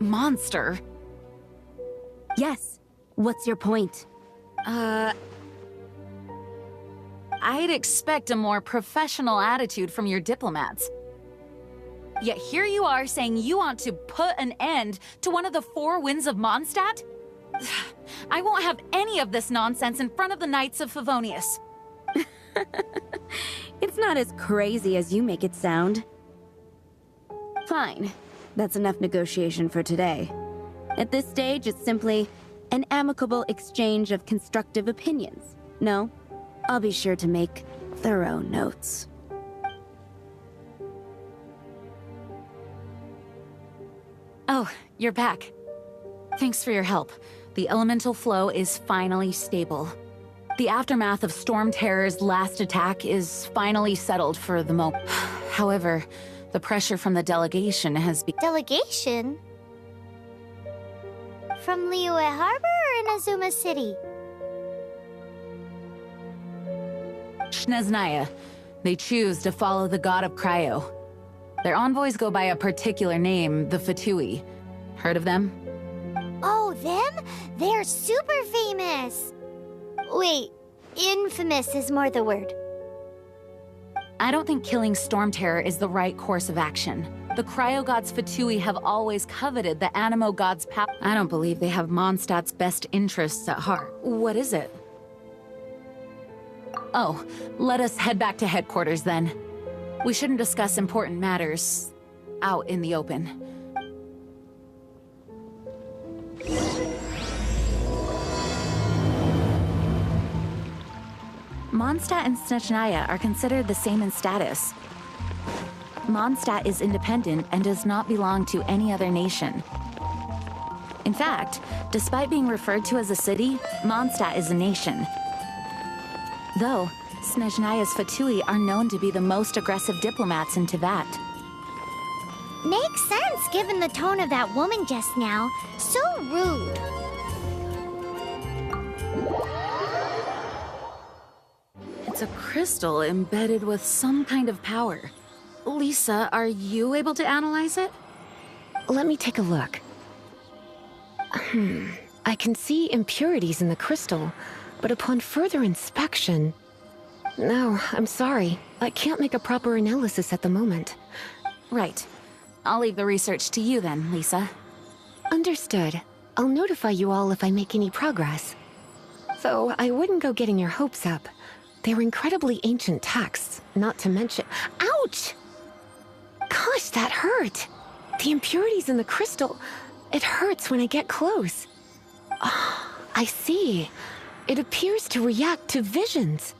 monster. Yes. What's your point? I'd expect a more professional attitude from your diplomats. Yet here you are saying you want to put an end to one of the four winds of Mondstadt? I won't have any of this nonsense in front of the Knights of Favonius. It's not as crazy as you make it sound. Fine. That's enough negotiation for today. At this stage, it's simply an amicable exchange of constructive opinions. No? I'll be sure to make thorough notes. Oh, you're back. Thanks for your help. The elemental flow is finally stable. The aftermath of Stormterror's last attack is finally settled for the moment. However, the pressure from the delegation has been— Delegation? From Liyue Harbor or Inazuma City? Snezhnaya. They choose to follow the god of Cryo. Their envoys go by a particular name, the Fatui. Heard of them? Oh, them? They're super famous! Wait, infamous is more the word. I don't think killing Stormterror is the right course of action. The Cryo Gods Fatui have always coveted the Animo Gods' power. I don't believe they have Mondstadt's best interests at heart. What is it? Oh, let us head back to headquarters then. We shouldn't discuss important matters out in the open. Mondstadt and Snezhnaya are considered the same in status. Mondstadt is independent and does not belong to any other nation. In fact, despite being referred to as a city, Mondstadt is a nation. Though, Snezhnaya's Fatui are known to be the most aggressive diplomats in Teyvat. Makes sense given the tone of that woman just now. So rude. It's a crystal embedded with some kind of power. Lisa, are you able to analyze it? Let me take a look. I can see impurities in the crystal, but upon further inspection... No, I'm sorry. I can't make a proper analysis at the moment. Right. I'll leave the research to you then, Lisa. Understood. I'll notify you all if I make any progress. Though, I wouldn't go getting your hopes up. They're incredibly ancient texts, not to mention— Ouch! Gosh, that hurt! The impurities in the crystal— it hurts when I get close. Oh, I see. It appears to react to visions.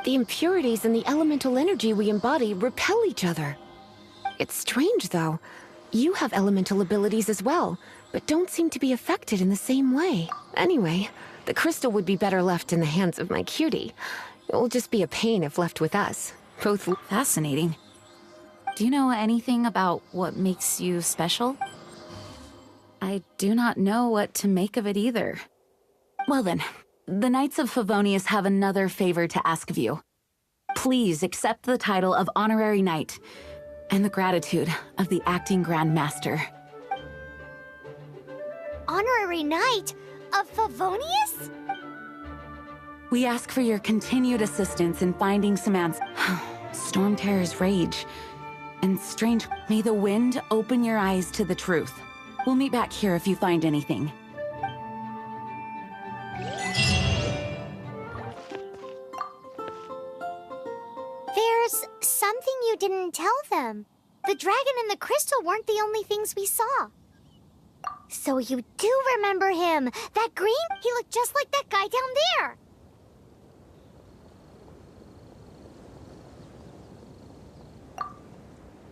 The impurities and the elemental energy we embody repel each other. It's strange, though. You have elemental abilities as well, but don't seem to be affected in the same way. Anyway, the crystal would be better left in the hands of my cutie. It will just be a pain if left with us. Both— Fascinating. Do you know anything about what makes you special? I do not know what to make of it either. Well then, the Knights of Favonius have another favor to ask of you. Please accept the title of Honorary Knight, and the gratitude of the Acting Grand Master. Honorary Knight of Favonius? We ask for your continued assistance in finding some answers. Stormterror's rage. And strange, may the wind open your eyes to the truth. We'll meet back here if you find anything. There's something you didn't tell them. The dragon and the crystal weren't the only things we saw. So you do remember him. That green? He looked just like that guy down there.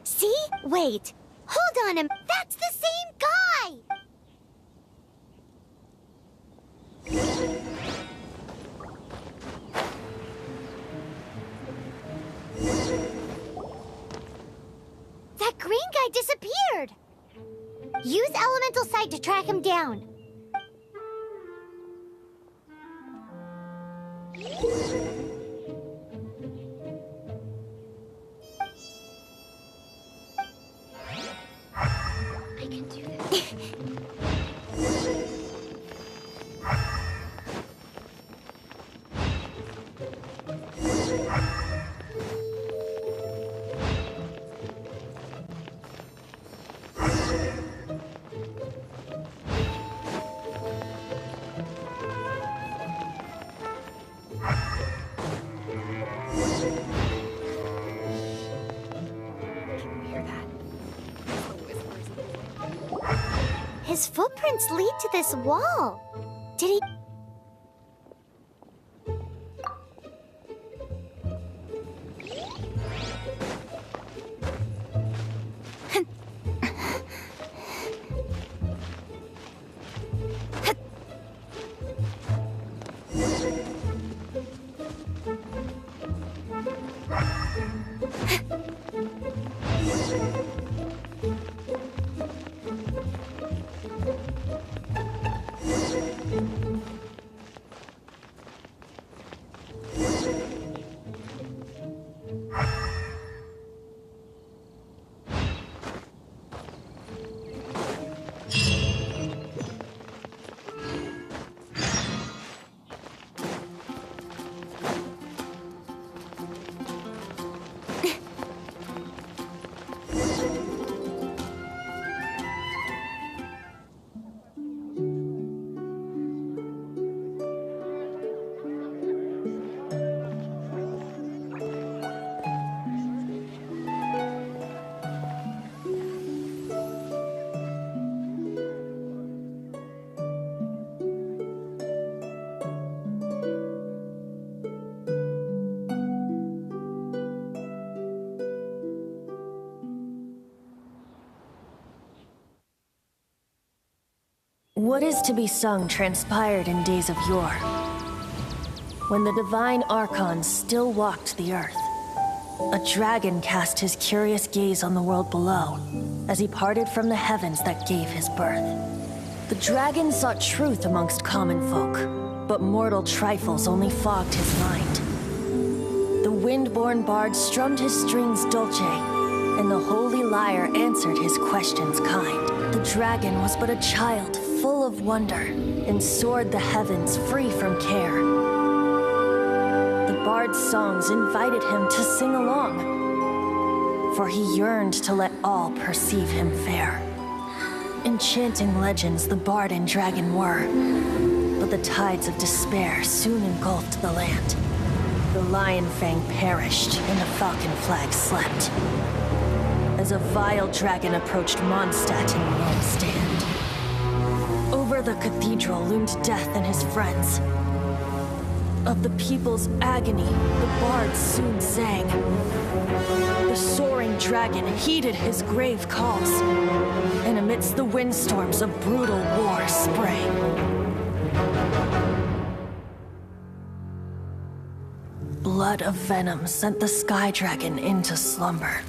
See? Wait. Hold on. That's the same guy! That green guy disappeared! Use Elemental Sight to track him down. I can do this. His footprints lead to this wall. Did he... What is to be sung transpired in days of yore, when the divine archons still walked the earth. A dragon cast his curious gaze on the world below, as he parted from the heavens that gave his birth. The dragon sought truth amongst common folk, but mortal trifles only fogged his mind. The wind-born bard strummed his strings dulce, and the holy lyre answered his questions kind. The dragon was but a child, full of wonder, and soared the heavens free from care. The bard's songs invited him to sing along, for he yearned to let all perceive him fair. Enchanting legends the bard and dragon were, but the tides of despair soon engulfed the land. The lion fang perished, and the falcon flag slept, as a vile dragon approached Mondstadt in Mondstadt. Over the cathedral loomed death and his friends. Of the people's agony, the bard soon sang. The soaring dragon heeded his grave calls, and amidst the windstorms a brutal war sprang. Blood of venom sent the sky dragon into slumber,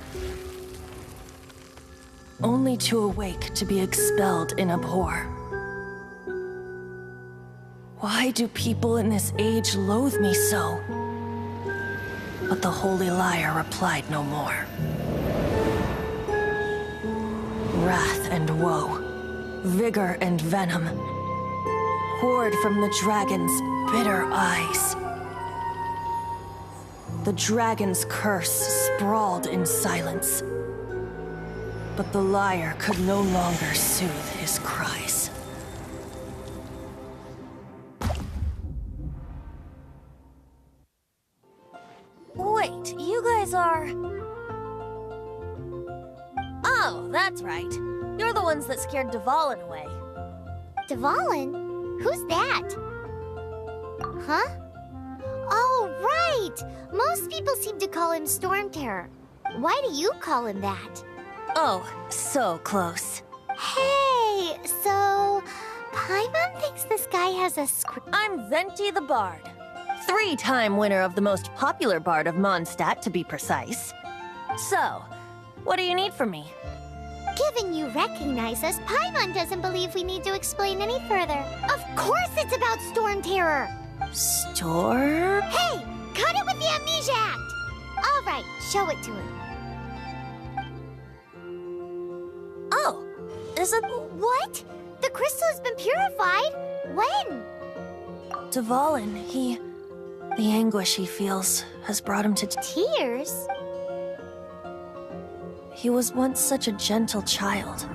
only to awake to be expelled in abhor. Why do people in this age loathe me so? But the holy lyre replied no more. Wrath and woe, vigor and venom, poured from the dragon's bitter eyes. The dragon's curse sprawled in silence, but the lyre could no longer soothe his cries. Wait, you guys are... Oh, that's right. You're the ones that scared Dvalin away. Dvalin? Who's that? Huh? Oh, right! Most people seem to call him Stormterror. Why do you call him that? Oh, so close. Hey, so... Paimon thinks this guy has a I'm Venti the Bard. 3-time winner of the most popular bard of Mondstadt, to be precise. So, what do you need from me? Given you recognize us, Paimon doesn't believe we need to explain any further. Of course it's about Stormterror! Storm? Hey! Cut it with the Amnesia Act! Alright, show it to him. Oh, is it? What? The crystal has been purified? When? Dvalin, the anguish he feels has brought him to Tears? He was once such a gentle child,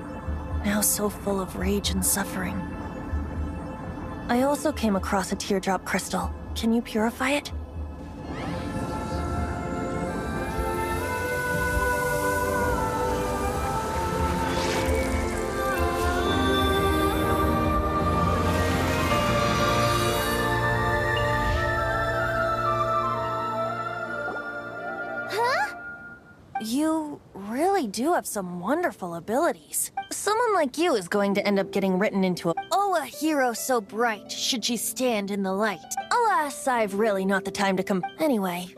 now so full of rage and suffering. I also came across a teardrop crystal. Can you purify it? You really do have some wonderful abilities. Someone like you is going to end up getting written into a hero so bright, should she stand in the light. Alas, I've really not the time to Anyway,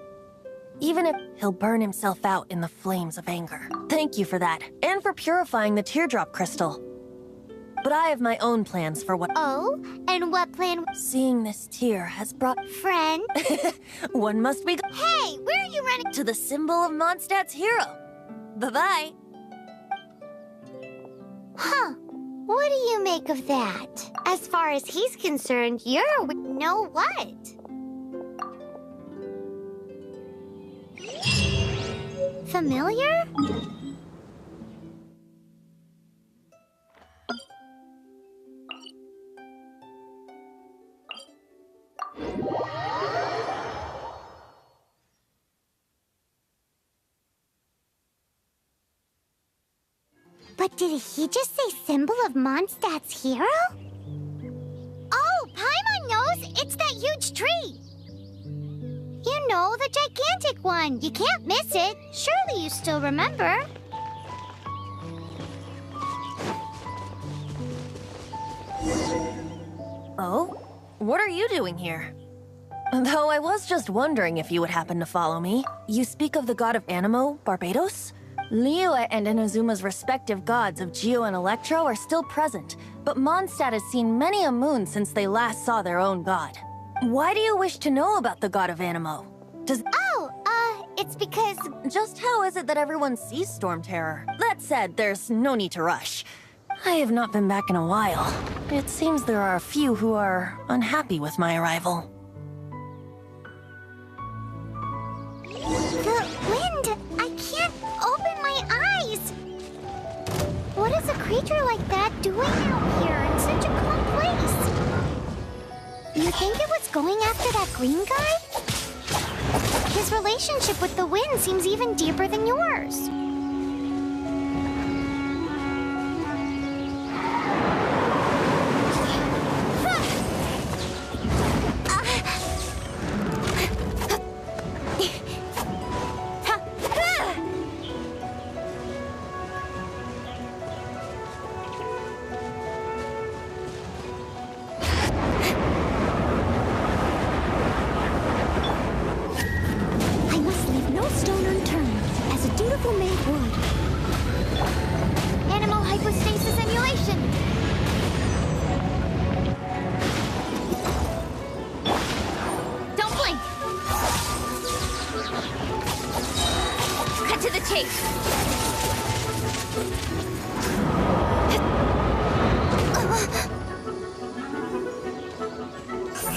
even if he'll burn himself out in the flames of anger. Thank you for that, and for purifying the teardrop crystal. But I have my own plans for what— Oh, and what plan? Seeing this tear has brought— Friend? One must be— Hey, where are you running? to the symbol of Mondstadt's hero. Bye-bye. Huh. What do you make of that? As far as he's concerned, you're a know what? Familiar? But did he just say symbol of Mondstadt's hero? Oh, Paimon knows! It's that huge tree! You know, the gigantic one. You can't miss it. Surely you still remember. Oh? What are you doing here? Though I was just wondering if you would happen to follow me. You speak of the god of Animo, Barbados? Liyue and Inazuma's respective gods of Geo and Electro are still present, but Mondstadt has seen many a moon since they last saw their own god. Why do you wish to know about the god of Animo? It's because... Just how is it that everyone sees Stormterror? That said, there's no need to rush. I have not been back in a while. It seems there are a few who are unhappy with my arrival. The wind! I can't open my eyes! What is a creature like that doing out here in such a calm place? You think it was going after that green guy? His relationship with the wind seems even deeper than yours.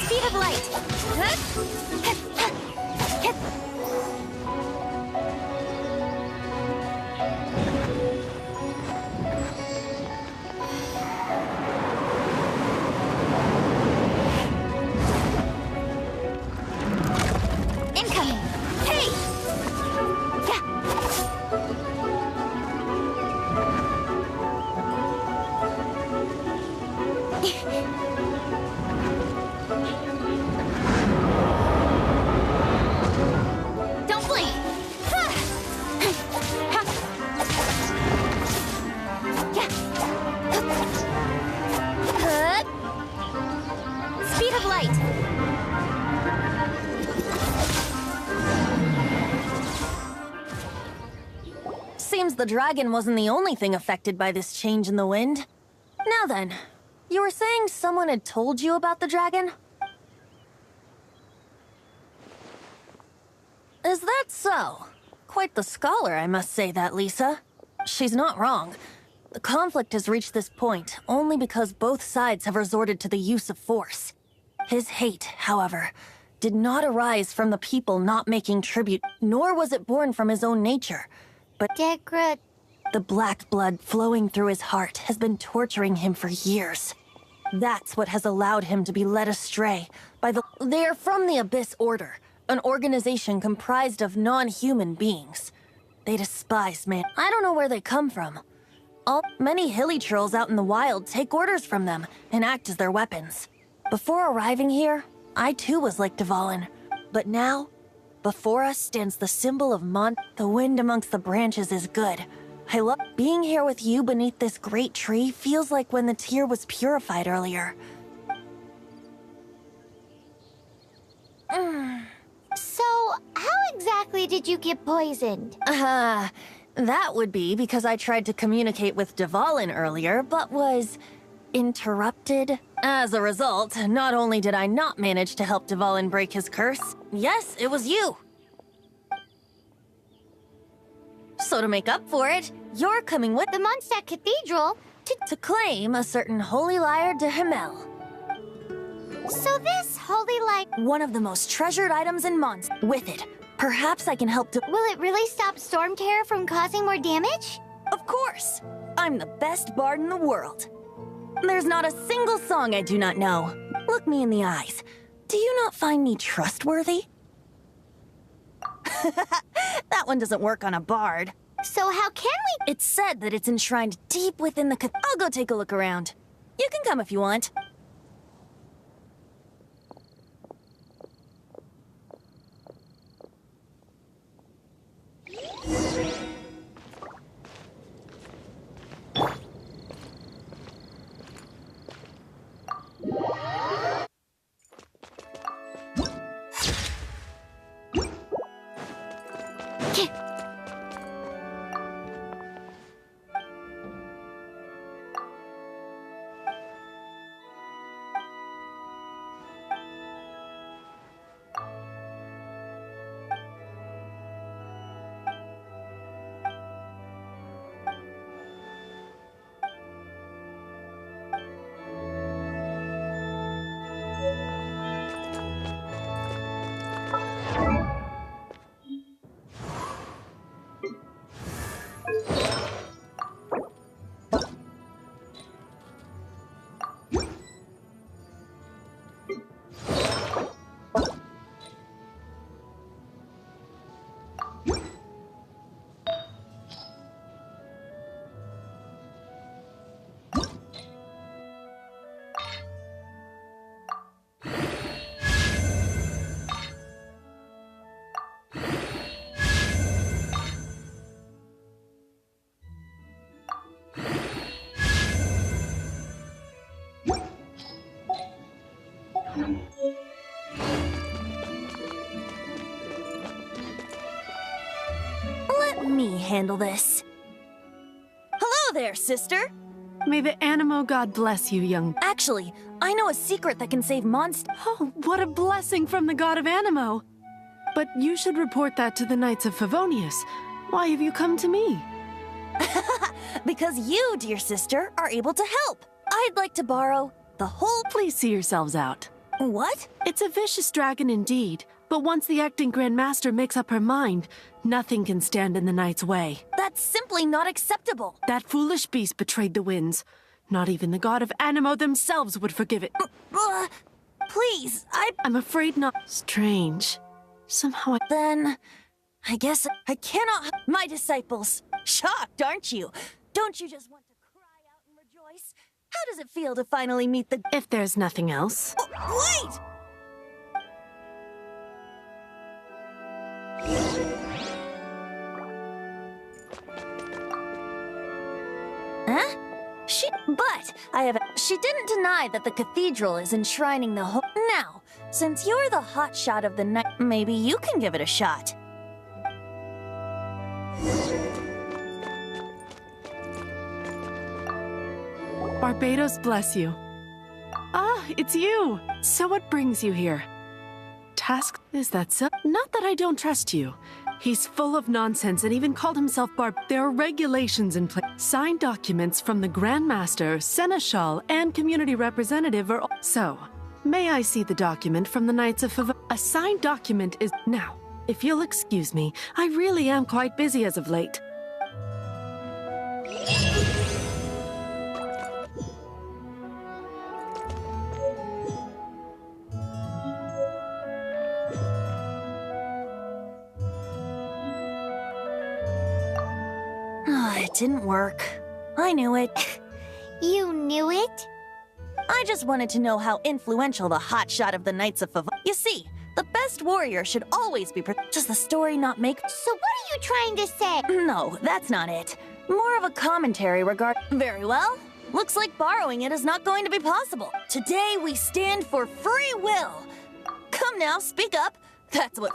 Speed of light! Incoming! Hey! Don't blink! Speed of light! Seems the dragon wasn't the only thing affected by this change in the wind. Now then, you were saying someone had told you about the dragon? Is that so? Quite the scholar, I must say that, Lisa. She's not wrong. The conflict has reached this point only because both sides have resorted to the use of force. His hate, however, did not arise from the people not making tribute, nor was it born from his own nature, but the black blood flowing through his heart has been torturing him for years. That's what has allowed him to be led astray by They're from the Abyss Order, an organization comprised of non-human beings. They despise man. I don't know where they come from. Many hilly trolls out in the wild take orders from them and act as their weapons. Before arriving here, I too was like Dvalin. But now, before us stands the symbol of The wind amongst the branches is good. I love being here with you beneath this great tree feels like when the tear was purified earlier. So, how exactly did you get poisoned? That would be because I tried to communicate with Dvalin earlier, but was interrupted. As a result, not only did I not manage to help Dvalin break his curse, yes, it was you. So to make up for it, you're coming with The Mondstadt Cathedral? to claim a certain holy lyre de Himmel. So this holy light... One of the most treasured items in Mondstadt. With it, perhaps I can help to... Will it really stop Stormterror from causing more damage? Of course! I'm the best bard in the world. There's not a single song I do not know. Look me in the eyes. Do you not find me trustworthy? That one doesn't work on a bard. So how can we... It's said that it's enshrined deep within the I'll go take a look around. You can come if you want. Let me handle this. Hello there, sister. May the Animo god bless you, young... Actually, I know a secret that can save Mondstadt. Oh, what a blessing from the god of Animo! But you should report that to the Knights of Favonius. Why have you come to me? Because you, dear sister, are able to help. I'd like to borrow the whole... Please see yourselves out. What? It's a vicious dragon indeed, but once the acting Grand Master makes up her mind, nothing can stand in the Knight's way. That's simply not acceptable. That foolish beast betrayed the winds. Not even the god of Animo themselves would forgive it. Please, I'm afraid not. Strange. Somehow Then, I guess I cannot... My disciples, shocked, aren't you? Don't you just want to cry out and rejoice? How does it feel to finally meet the... If there's nothing else. Oh, wait! Huh? She didn't deny that the cathedral is enshrining the whole... Now, since you're the hotshot of the night, maybe you can give it a shot. Barbados bless you. Ah, it's you. So what brings you here? Task? Is that so? Not that I don't trust you. He's full of nonsense and even called himself Barb. There are regulations in place. Signed documents from the Grand Master, Seneschal, and Community Representative are... So, may I see the document from the Knights of Favonius? A signed document is... Now, if you'll excuse me, I really am quite busy as of late. It didn't work. I knew it. You knew it? I just wanted to know how influential the hotshot of the Knights of Favonius. You see, the best warrior should always be Does the story not make... So what are you trying to say? No, that's not it. More of a commentary regard... Very well. Looks like borrowing it is not going to be possible. Today we stand for free will. Come now, speak up. That's what...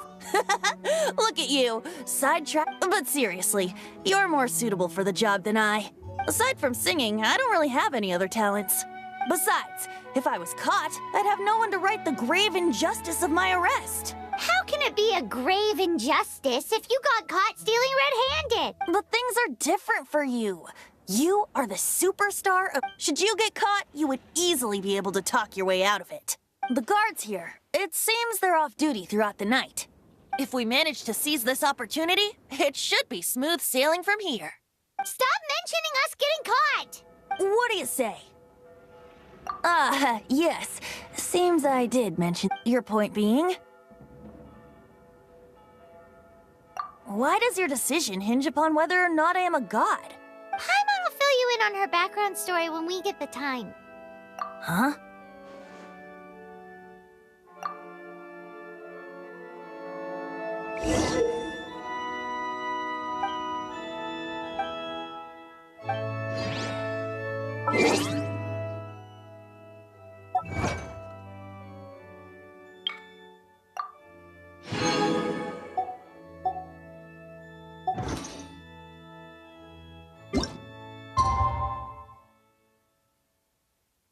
Look at you. Sidetrack... But seriously, you're more suitable for the job than I. Aside from singing, I don't really have any other talents. Besides, if I was caught, I'd have no one to right the grave injustice of my arrest. How can it be a grave injustice if you got caught stealing red-handed? But things are different for you. You are the superstar of... Should you get caught, you would easily be able to talk your way out of it. The guards here, it seems they're off duty throughout the night. If we manage to seize this opportunity, it should be smooth sailing from here. Stop mentioning us getting caught! What do you say? Yes. Seems I did mention... Your point being? Why does your decision hinge upon whether or not I am a god? Paimon will fill you in on her background story when we get the time. Huh?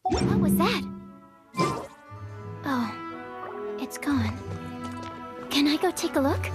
What was that? Oh, it's gone. Can I go take a look?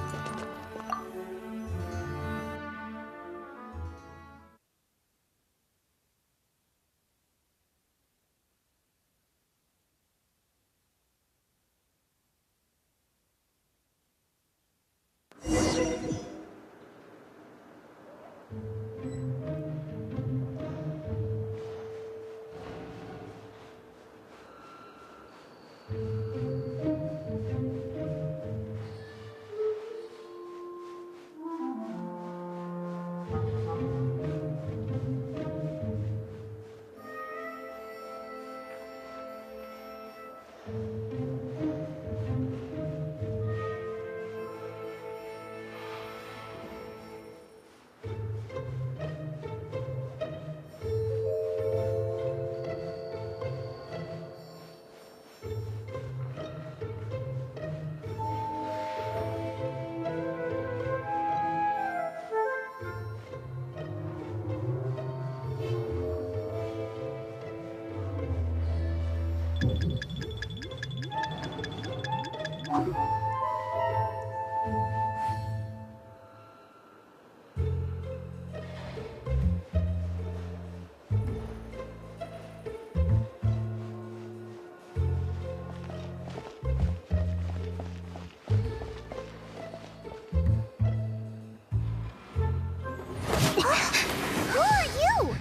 Who are you?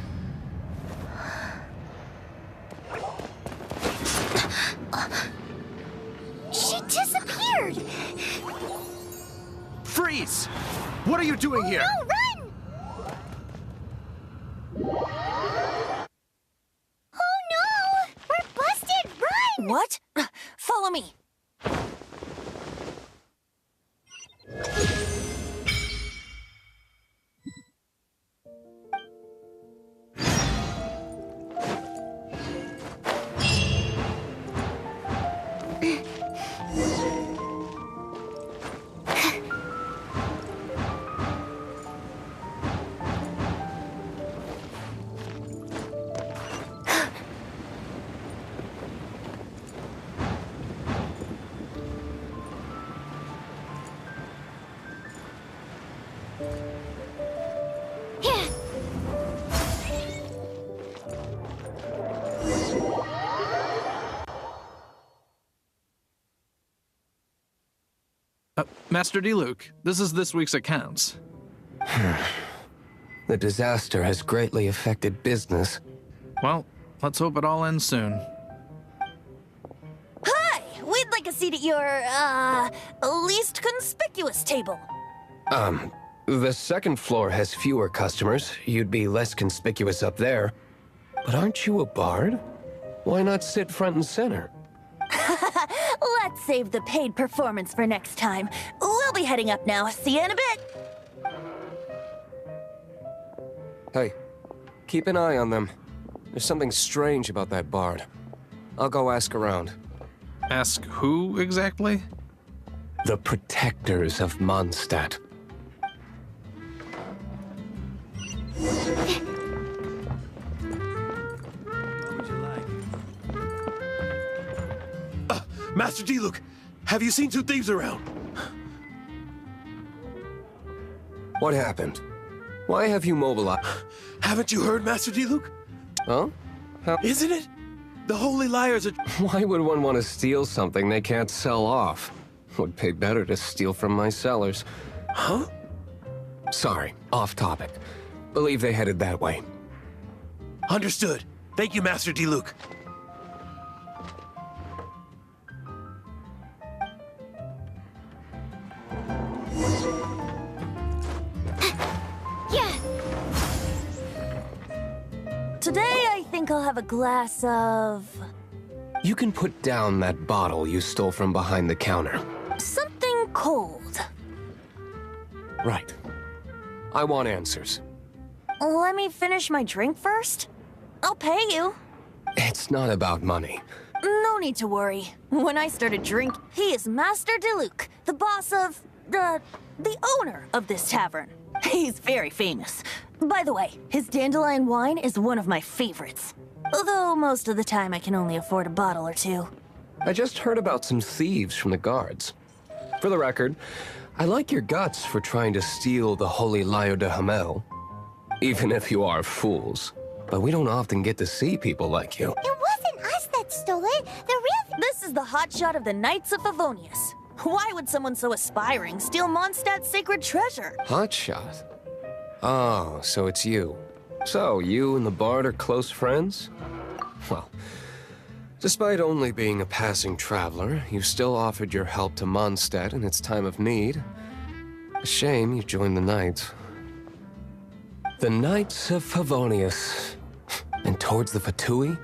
She disappeared! Freeze! What are you doing here? No, run! Oh no! We're busted! Run! What? Follow me. Master Diluc, this is this week's accounts. The disaster has greatly affected business. Well, let's hope it all ends soon. Hi! We'd like a seat at your, least conspicuous table. The second floor has fewer customers. You'd be less conspicuous up there. But aren't you a bard? Why not sit front and center? Let's save the paid performance for next time. We'll be heading up now. See you in a bit. Hey, keep an eye on them. There's something strange about that bard. I'll go ask around. Ask who exactly? The protectors of Mondstadt. Master Diluc, have you seen two thieves around? What happened? Why have you mobilized? Haven't you heard, Master Diluc? Huh? How? Isn't it? The Holy Liars are... Why would one want to steal something they can't sell off? Would pay better to steal from my sellers. Huh? Sorry, off topic. Believe they headed that way. Understood. Thank you, Master Diluc. Today, I think I'll have a glass of... You can put down that bottle you stole from behind the counter. something cold. Right. I want answers. Let me finish my drink first. I'll pay you. It's not about money. No need to worry. When I started drinking, he is Master Diluc, the boss of... the owner of this tavern. He's very famous. By the way, his dandelion wine is one of my favorites. Although most of the time I can only afford a bottle or two. I just heard about some thieves from the guards. For the record, I like your guts for trying to steal the Holy Lyre de Hamel. Even if you are fools. But we don't often get to see people like you. It wasn't us that stole it. The real... This is the hotshot of the Knights of Favonius. Why would someone so aspiring steal Mondstadt's sacred treasure? Hotshot? Oh, so it's you. So, you and the Bard are close friends? Well, despite only being a passing traveler, you still offered your help to Mondstadt in its time of need. A shame you joined the Knights. The Knights of Favonius. And towards the Fatui?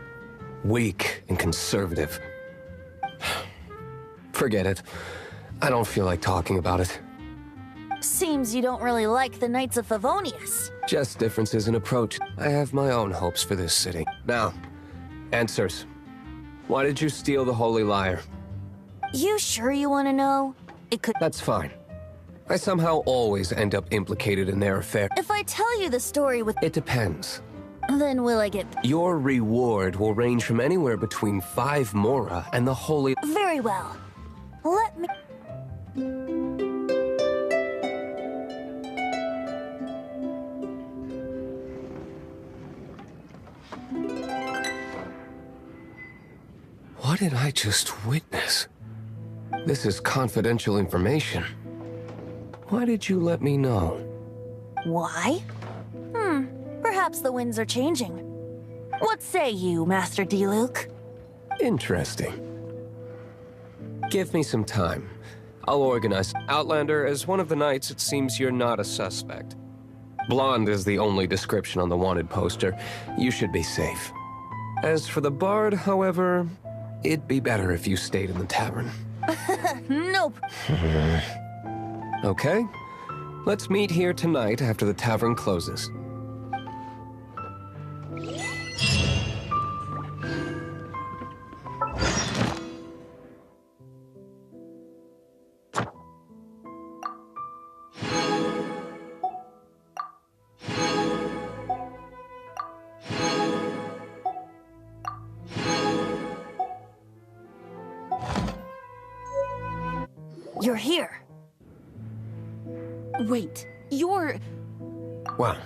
Weak and conservative. Forget it. I don't feel like talking about it. Seems you don't really like the Knights of Favonius. Just differences in approach. I have my own hopes for this city. Now, answers. Why did you steal the Holy Lyre? You sure you want to know? It could... That's fine. I somehow always end up implicated in their affair. If I tell you the story with... It depends. Then will I get... Your reward will range from anywhere between 5 Mora and the Holy... Very well. Let me... What did I just witness? This is confidential information. Why did you let me know? Why? Perhaps the winds are changing. What say you, Master Diluc? Interesting. Give me some time. I'll organize. Outlander, as one of the knights, it seems you're not a suspect. Blonde is the only description on the wanted poster. You should be safe. As for the Bard, however, it'd be better if you stayed in the tavern. Nope. Okay. Let's meet here tonight after the tavern closes. You're here. Wait, you're... Well,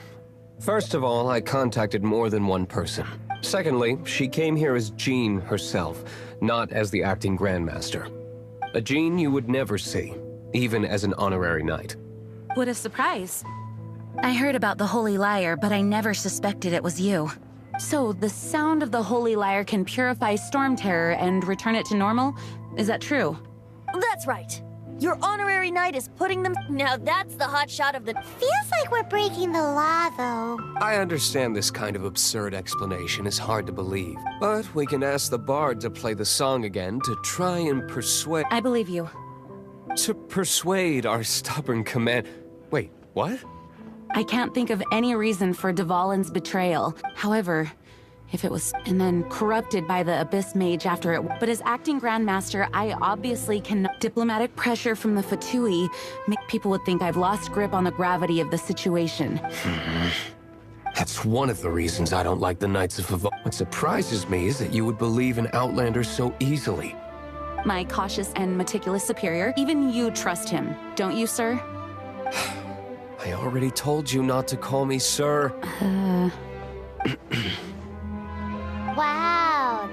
first of all, I contacted more than one person. Secondly, she came here as Jean herself, not as the acting Grandmaster. A Jean you would never see. even as an honorary knight. What a surprise. I heard about the Holy Lyre, but I never suspected it was you. So, the sound of the Holy Lyre can purify Stormterror and return it to normal? Is that true? That's right. Your honorary knight is putting them... Now that's the hot shot of the... Feels like we're breaking the law, though. I understand this kind of absurd explanation is hard to believe, but we can ask the bard to play the song again to try and persuade... I believe you. To persuade our stubborn command... Wait, what? I can't think of any reason for Dvalin's betrayal. However, if it was... and then corrupted by the Abyss Mage after it... But as acting Grandmaster, I obviously cannot... Diplomatic pressure from the Fatui make people would think I've lost grip on the gravity of the situation. That's one of the reasons I don't like the Knights of Favonius. What surprises me is that you would believe in Outlanders so easily. My cautious and meticulous superior, even you trust him, don't you, sir? I already told you not to call me sir. Wow,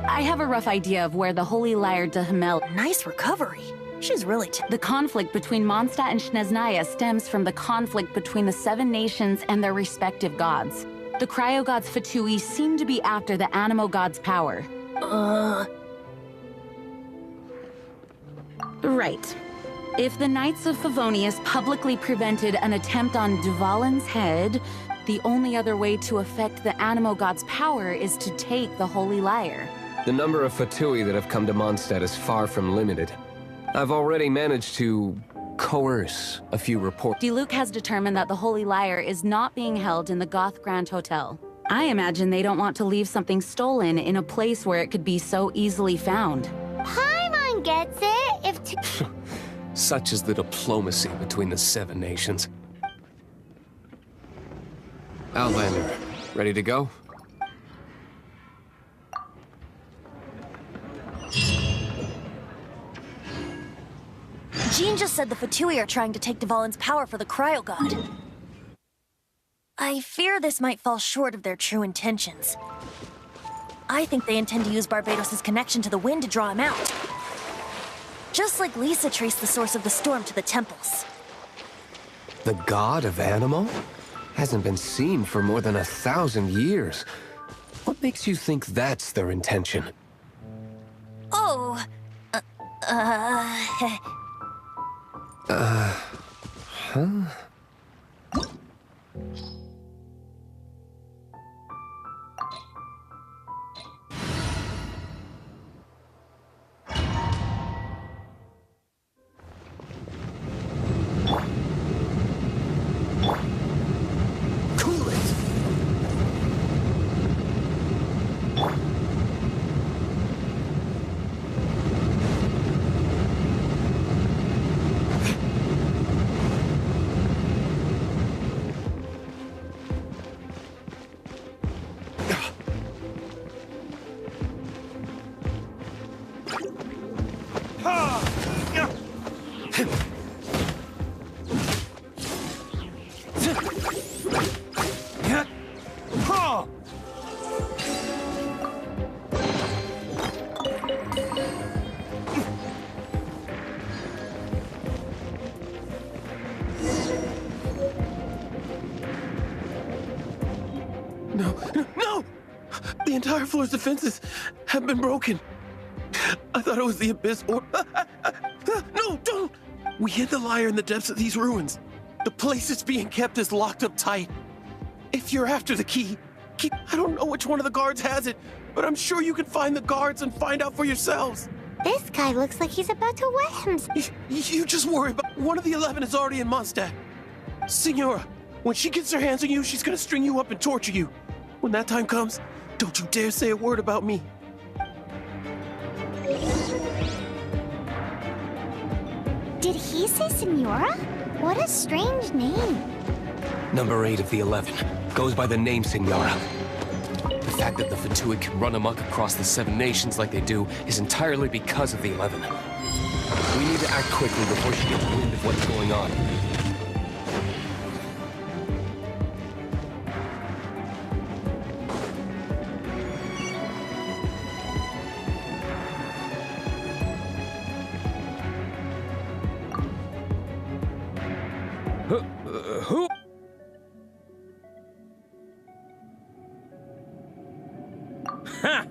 I have a rough idea of where the Holy Lyre de Himmel... Nice recovery. She's really... The conflict between Mondstadt and Snezhnaya stems from the conflict between the 7 nations and their respective gods. The cryo-gods Fatui seem to be after the Animo god's power. Right. If the Knights of Favonius publicly prevented an attempt on Dvalin's head, the only other way to affect the Animo god's power is to take the Holy Lyre. The number of Fatui that have come to Mondstadt is far from limited. I've already managed to coerce a few reports. Diluc has determined that the Holy Lyre is not being held in the Goth Grand Hotel. I imagine they don't want to leave something stolen in a place where it could be so easily found. Paimon gets it. If Such is the diplomacy between the 7 nations. Outlander, ready to go? Jean just said the Fatui are trying to take Dvalin's power for the Cryo God. I fear this might fall short of their true intentions. I think they intend to use Barbados' connection to the wind to draw him out. Just like Lisa traced the source of the storm to the temples. The god of Animo? Hasn't been seen for more than 1,000 years. What makes you think that's their intention? Oh, Huh? Cool it! No! The entire floor's defenses have been broken. I thought it was the Abyss or... No, don't! We hid the lyre in the depths of these ruins. The place it's being kept is locked up tight. If you're after the key, I don't know which one of the guards has it, but I'm sure you can find the guards and find out for yourselves. this guy looks like he's about to wet himself. You just worry about... One of the 11 is already in Mondstadt. Signora, when she gets her hands on you, she's gonna string you up and torture you. When that time comes, don't you dare say a word about me. Did he say Signora? What a strange name. Number 8 of the 11 goes by the name Signora. The fact that the Fatui can run amok across the 7 nations like they do is entirely because of the 11. We need to act quickly before she gets wind of what's going on. Who? Ha!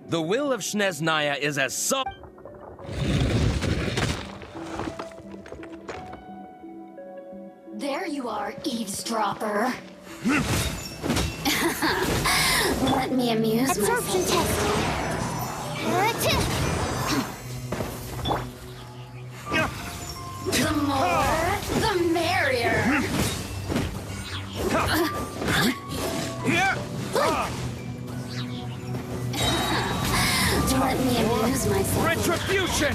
The will of Snezhnaya is as so. There you are, eavesdropper. Let me amuse Absorption myself. test. The more, the merrier. Let me amuse myself. Retribution!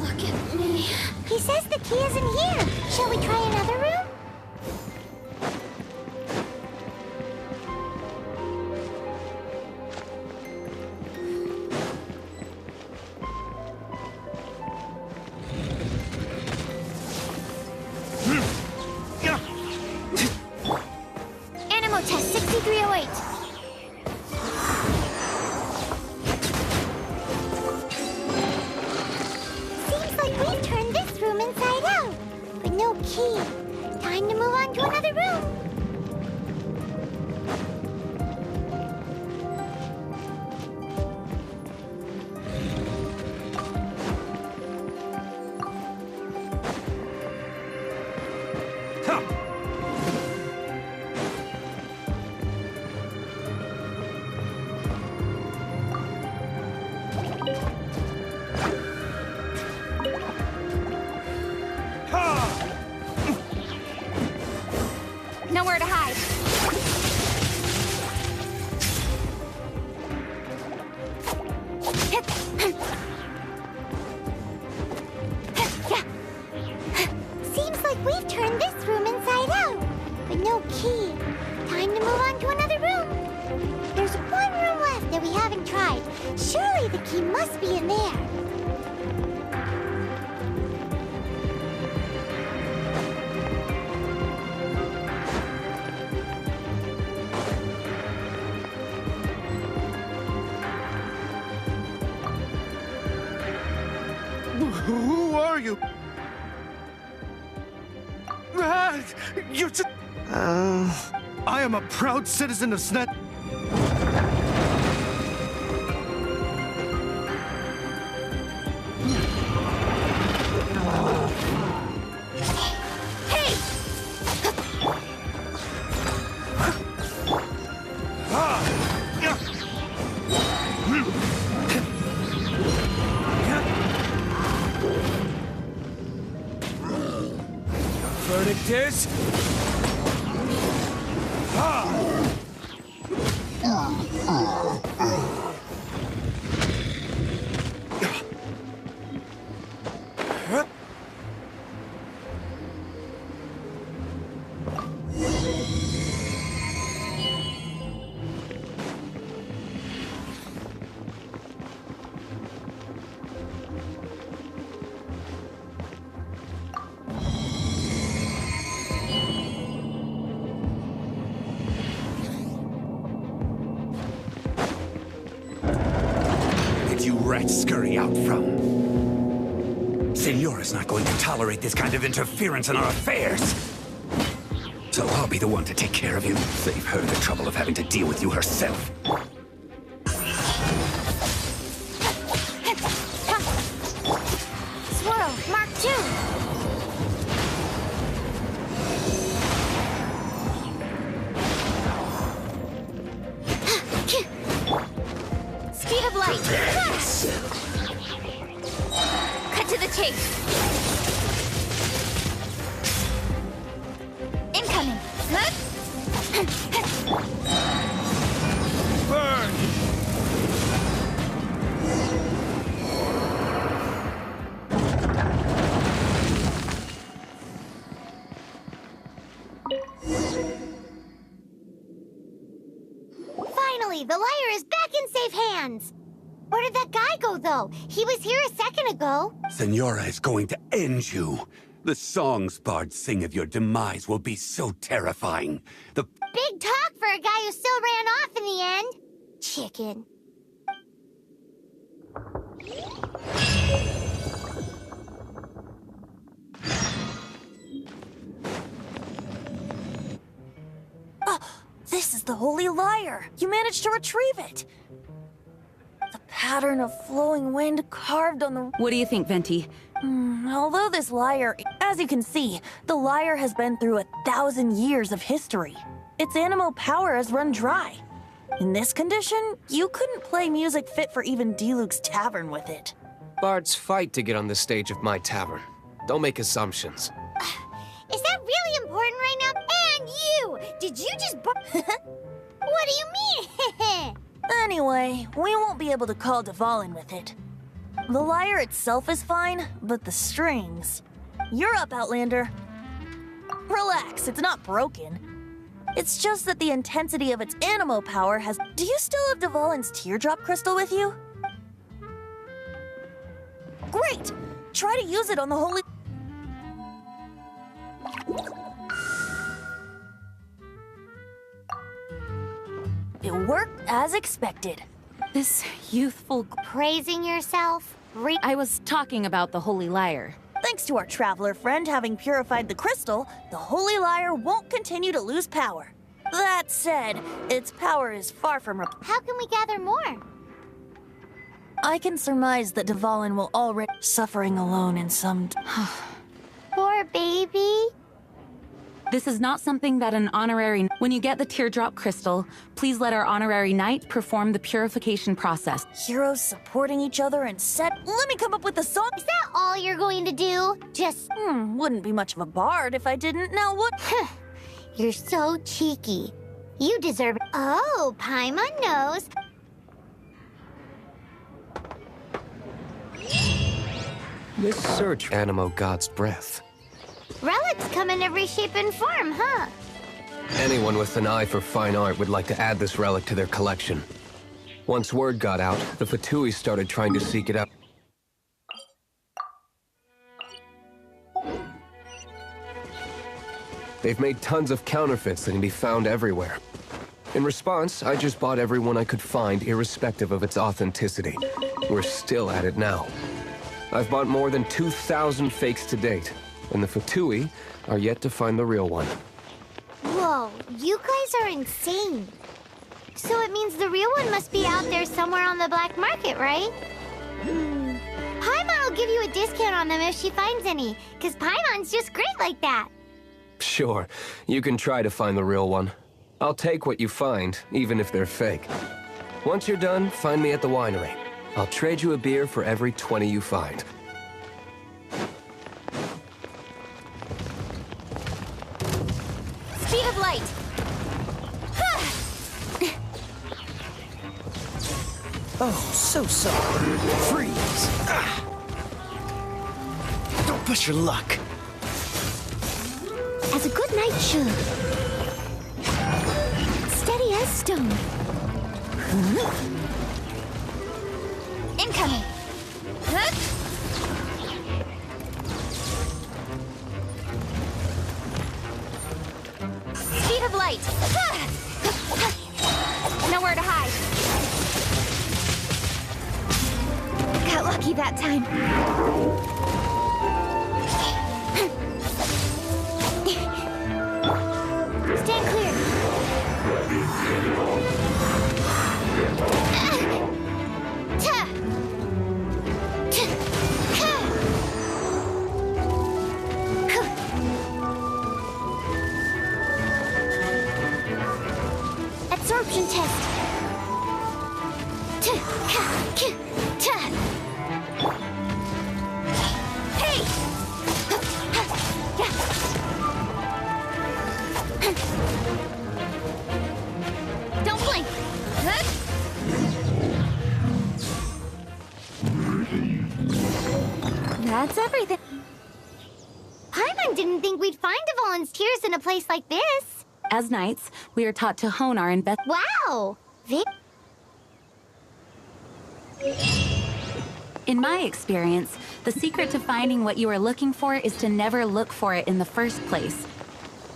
Look at me. He says the key isn't here. Shall we try another room? Animal test 6308. Seems like we've turned this room inside out, but no key. Time to move on to another room. Nowhere to hide. Seems like we've turned this room inside out, but no key. Time to move on to another room. There's one room left that we haven't tried. Surely the key must be in there. Who are you? You're just... I am a proud citizen of Snet... Hey! Verdict is. You rats scurry out from. Senora's not going to tolerate this kind of interference in our affairs. So I'll be the one to take care of you. Save her the trouble of having to deal with you herself. Swirl, Mark 2. Speed of light. Cut to the chase. Incoming. Burn! Finally, the liar is back in safe hands. Where did that guy go, though? He was here a second ago. Senora is going to end you. The songs bards sing of your demise will be so terrifying. The Big talk for a guy who still ran off in the end. Chicken. the Holy Lyre! You managed to retrieve it! The pattern of flowing wind carved on the... What do you think, Venti? Although this lyre... As you can see, the lyre has been through 1,000 years of history. Its animo power has run dry. In this condition, you couldn't play music fit for even Diluc's tavern with it. Bards fight to get on the stage of my tavern. Don't make assumptions. Is that really important right now? And you! Did you just What do you mean? Anyway, we won't be able to call Dvalin with it. The lyre itself is fine, but the strings... You're up, Outlander. Relax, it's not broken. It's just that the intensity of its animo power has... Do you still have Dvalin's teardrop crystal with you? Great! Try to use it on the holy... It worked as expected. This youthful... Praising yourself? I was talking about the Holy Lyre. Thanks to our traveler friend having purified the crystal, the Holy Lyre won't continue to lose power. That said, its power is far from... How can we gather more? I can surmise that Dvalin will already... Suffering alone in some... Poor baby. This is not something that an honorary... When you get the teardrop crystal, please let our honorary knight perform the purification process. Heroes supporting each other and set... Let me come up with a song! Is that all you're going to do? Just... Wouldn't be much of a bard if I didn't. Now what... You're so cheeky. You deserve... Oh, Paimon knows. This search animo God's breath. Relics come in every shape and form, huh? Anyone with an eye for fine art would like to add this relic to their collection. Once word got out, the Fatui started trying to seek it out. They've made tons of counterfeits that can be found everywhere. In response, I just bought everyone I could find, irrespective of its authenticity. We're still at it now. I've bought more than 2,000 fakes to date, and the Fatui are yet to find the real one. Whoa, you guys are insane. So it means the real one must be out there somewhere on the black market, right? Paimon will give you a discount on them if she finds any, because Paimon's just great like that. Sure, you can try to find the real one. I'll take what you find, even if they're fake. Once you're done, find me at the winery. I'll trade you a beer for every 20 you find. Speed of light. Oh, so sorry. Freeze. Don't push your luck. As a good knight should. Steady as stone. Incoming. Speed of light. Nowhere to hide. Got lucky that time. Stand clear. Absorption test. Hey! Don't blink. That's everything. Paimon didn't think we'd find Dvalin's tears in a place like this. As knights, we are taught to hone our Wow! In my experience, the secret to finding what you are looking for is to never look for it in the first place.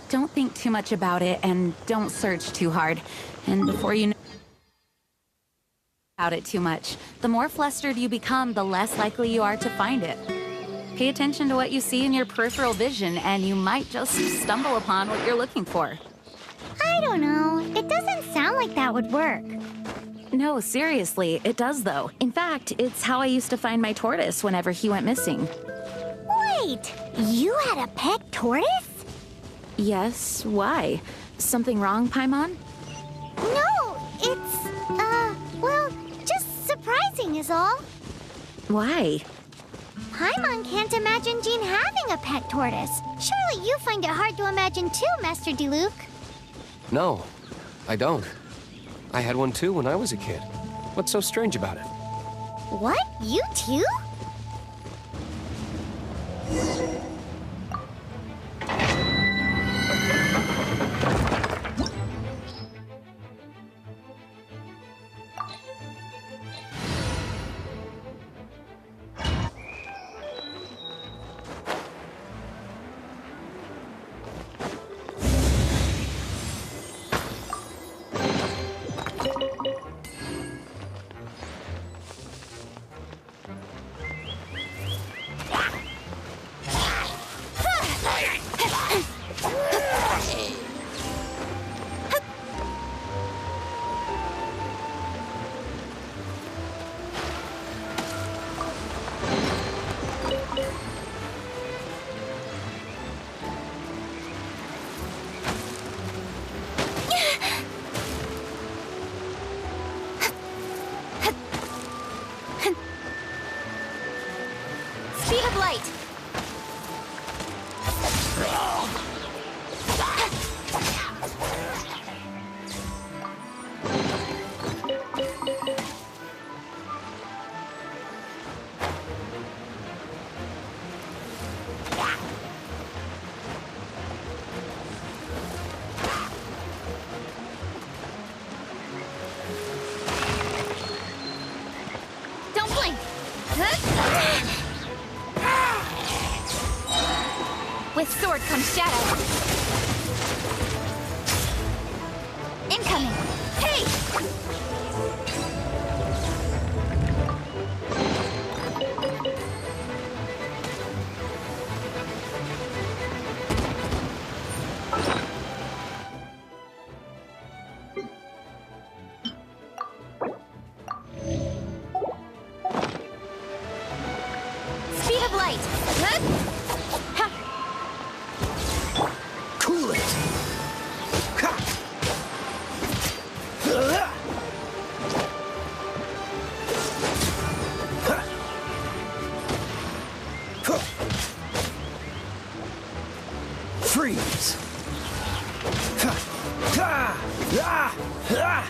Don't think too much about it and don't search too hard. And before you know about it too much, the more flustered you become, the less likely you are to find it. Pay attention to what you see in your peripheral vision and you might just stumble upon what you're looking for. I don't know. It doesn't sound like that would work. No, seriously, it does though. In fact, it's how I used to find my tortoise whenever he went missing. Wait, you had a pet tortoise? Yes, why? Something wrong, Paimon? No, it's, well, just surprising is all. Why? Paimon can't imagine Jean having a pet tortoise. Surely you find it hard to imagine too, Master Diluc. No, I don't. I had one too when I was a kid. What's so strange about it? What? You too? Speed of light! Don't blink! With sword comes shadow. Incoming! Hey! Speed of light! Ha! Cool it! Ha! Freeze! Ha! Ha! Ah! Ah!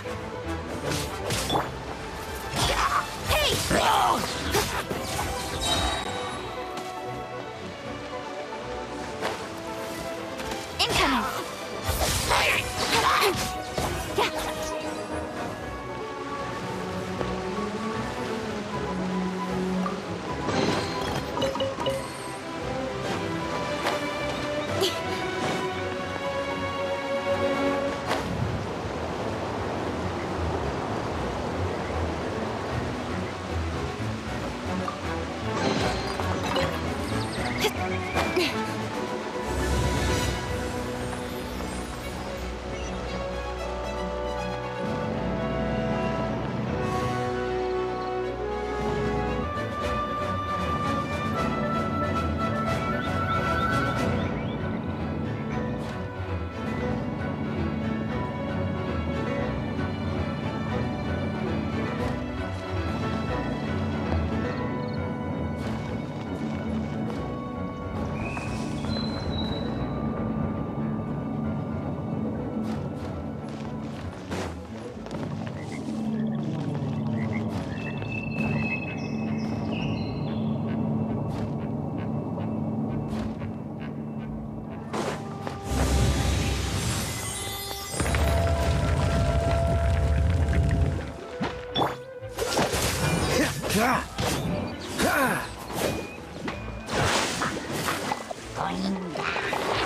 Incoming! Ah! Ah!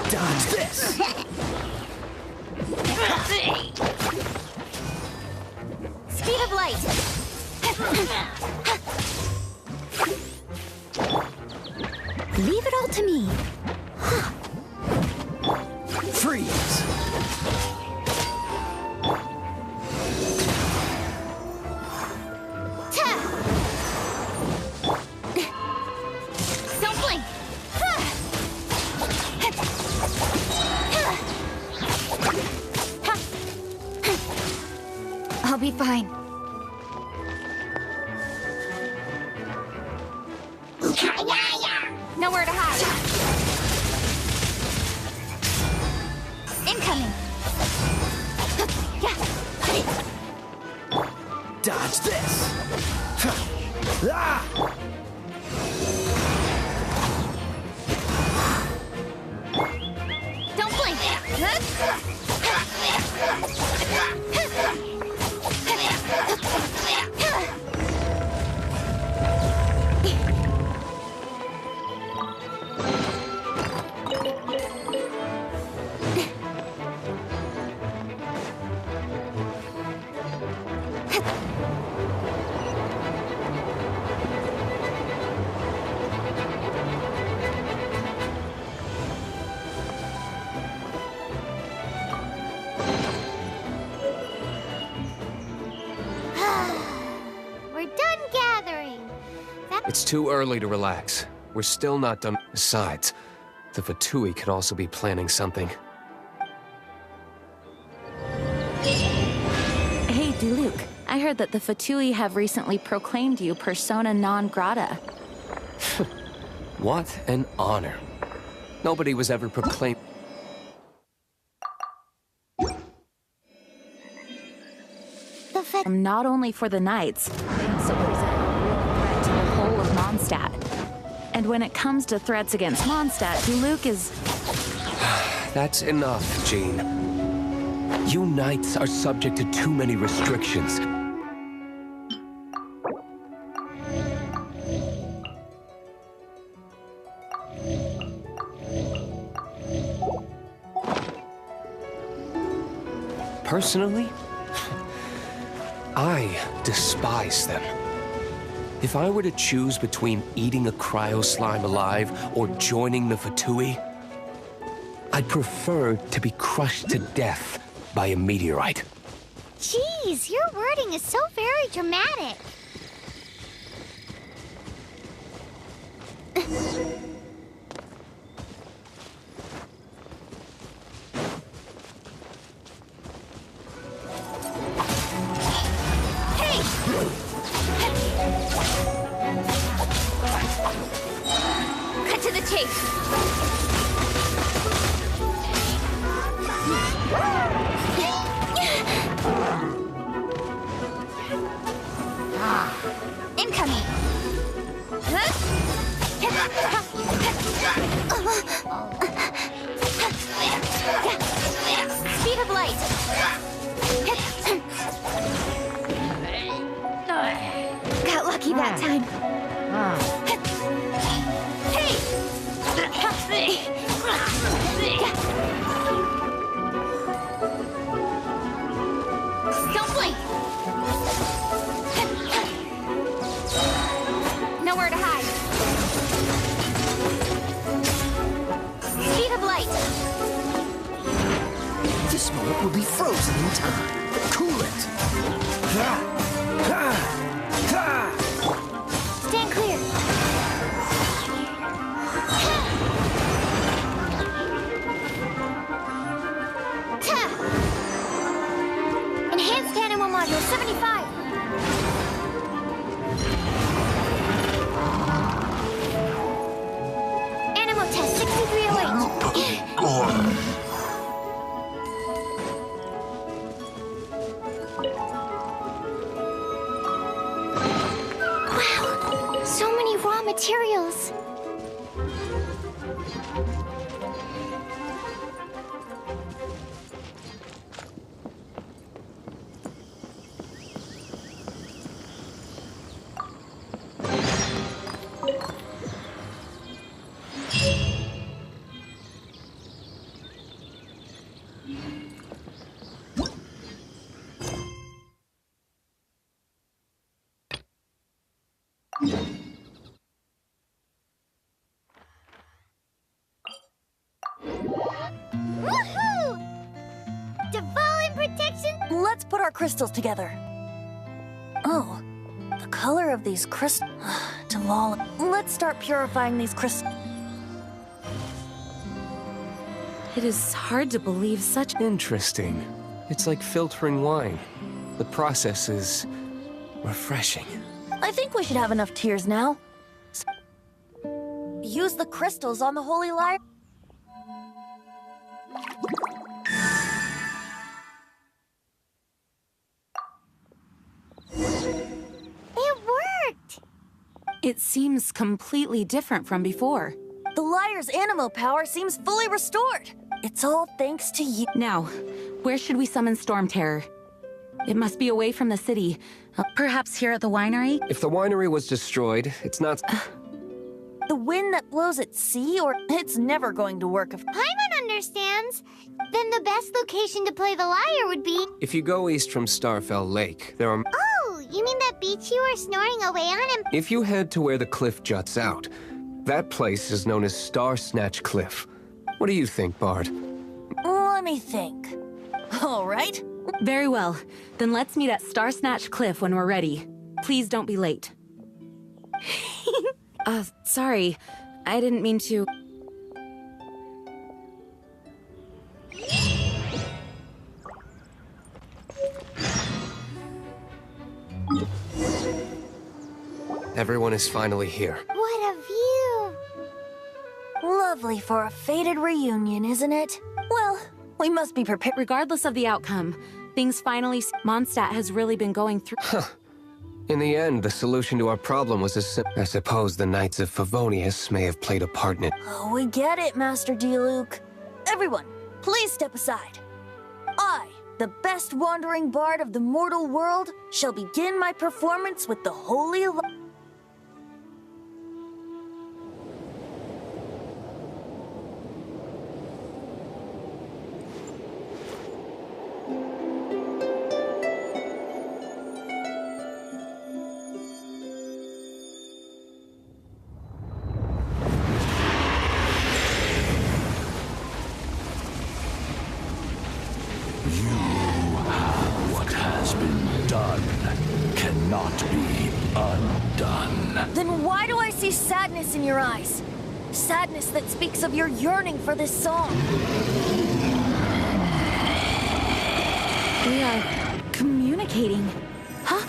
Dodge this! Speed of light! Leave it all to me. Freeze! Nowhere to hide. Incoming. Dodge this. Ah! Don't blink. We're done gathering. It's too early to relax. We're still not done. Besides, the Fatui could also be planning something. Hey, Diluc. I heard that the Fatui have recently proclaimed you persona non grata. What an honor. Nobody was ever proclaimed. Not only for the Knights, they also present a real threat to the whole of Mondstadt. And when it comes to threats against Mondstadt, Diluc is... That's enough, Jean. You Knights are subject to too many restrictions. Personally, I despise them. If I were to choose between eating a cryo slime alive or joining the Fatui, I'd prefer to be crushed to death by a meteorite. Jeez, your wording is so very dramatic. Cut to the chase. Incoming. Speed of light. Got lucky that time. Hey! Don't blink! Nowhere to hide. Speed of light. This moment will be frozen in time. Cool it. Stand clear. Enhanced animal module 75. Animal test 6308. Wow, so many raw materials. Woohoo! Divine protection. Let's put our crystals together. Oh, the color of these crystals. Deval. Let's start purifying these crystals. It is hard to believe such... Interesting. It's like filtering wine. The process is refreshing. I think we should have enough tears now. use the crystals on the Holy Lyre? It worked! It seems completely different from before. The lyre's animo power seems fully restored. It's all thanks to you. Now, where should we summon Stormterror? It must be away from the city. Perhaps here at the winery? If the winery was destroyed, it's not... The wind that blows at sea, or it's never going to work if... Paimon understands. Then the best location to play the lyre would be... If you go east from Starfell Lake, there are... Oh, you mean that beach you were snoring away on and... If you head to where the cliff juts out, that place is known as Star Snatch Cliff. What do you think, Bard? Let me think. All right. Very well. Then let's meet at Star Snatch Cliff when we're ready. Please don't be late. Sorry. I didn't mean to... Everyone is finally here. What a view! Lovely for a fated reunion, isn't it? Well, we must be prepared. Regardless of the outcome, things finally... Mondstadt has really been going through... In the end, the solution to our problem was as simple. I suppose the Knights of Favonius may have played a part in it. Oh, we get it, Master Diluc. Everyone, please step aside. I, the best wandering bard of the mortal world, shall begin my performance with the Holy Lyre. Then why do I see sadness in your eyes? Sadness that speaks of your yearning for this song. We are communicating. Huh?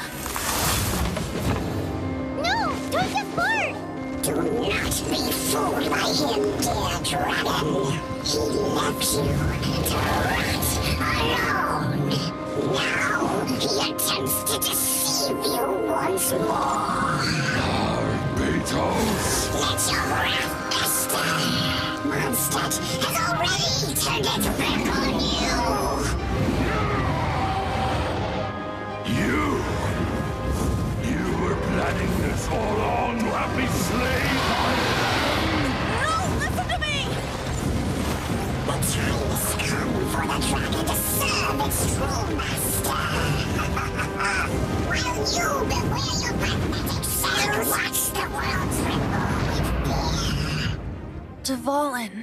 No! Don't get bored! Do not be fooled by him, dear dragon. He left you to rot alone. Now he attempts to deceive you once more. Let your wrath fester. Mondstadt has already turned its back on You! You were planning this all along to have me slain by them! No, listen to me! The time has come for the dragon to serve its true master. While you beware your pragmatic self, watch the world tremble with fear. Dvalin.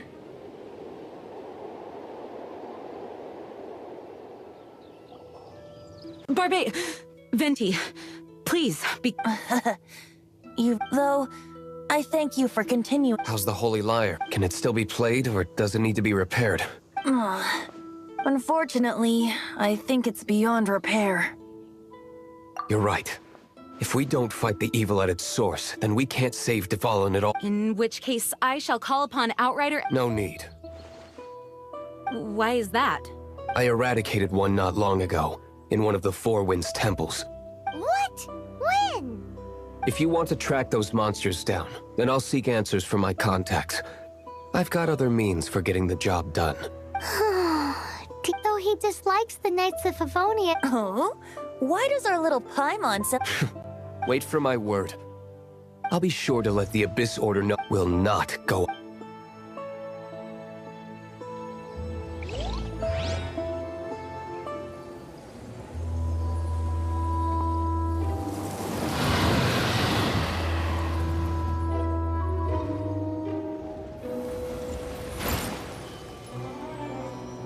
Barbe... Venti, please, be... Though, I thank you for continuing. How's the Holy Lyre? Can it still be played, or does it need to be repaired? Unfortunately, I think it's beyond repair. You're right. If we don't fight the evil at its source, then we can't save Dvalin at all. In which case, I shall call upon Outrider... No need. Why is that? I eradicated one not long ago, in one of the Four Winds temples. What? When? If you want to track those monsters down, then I'll seek answers from my contacts. I've got other means for getting the job done. Though he dislikes the Knights of Favonius... Oh? Why does our little Paimon say... Wait for my word. I'll be sure to let the Abyss Order know will not go...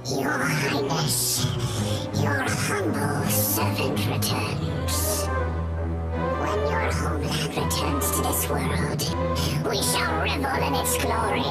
Your Highness, your humble servant returns. When your homeland returns to this world, we shall revel in its glory.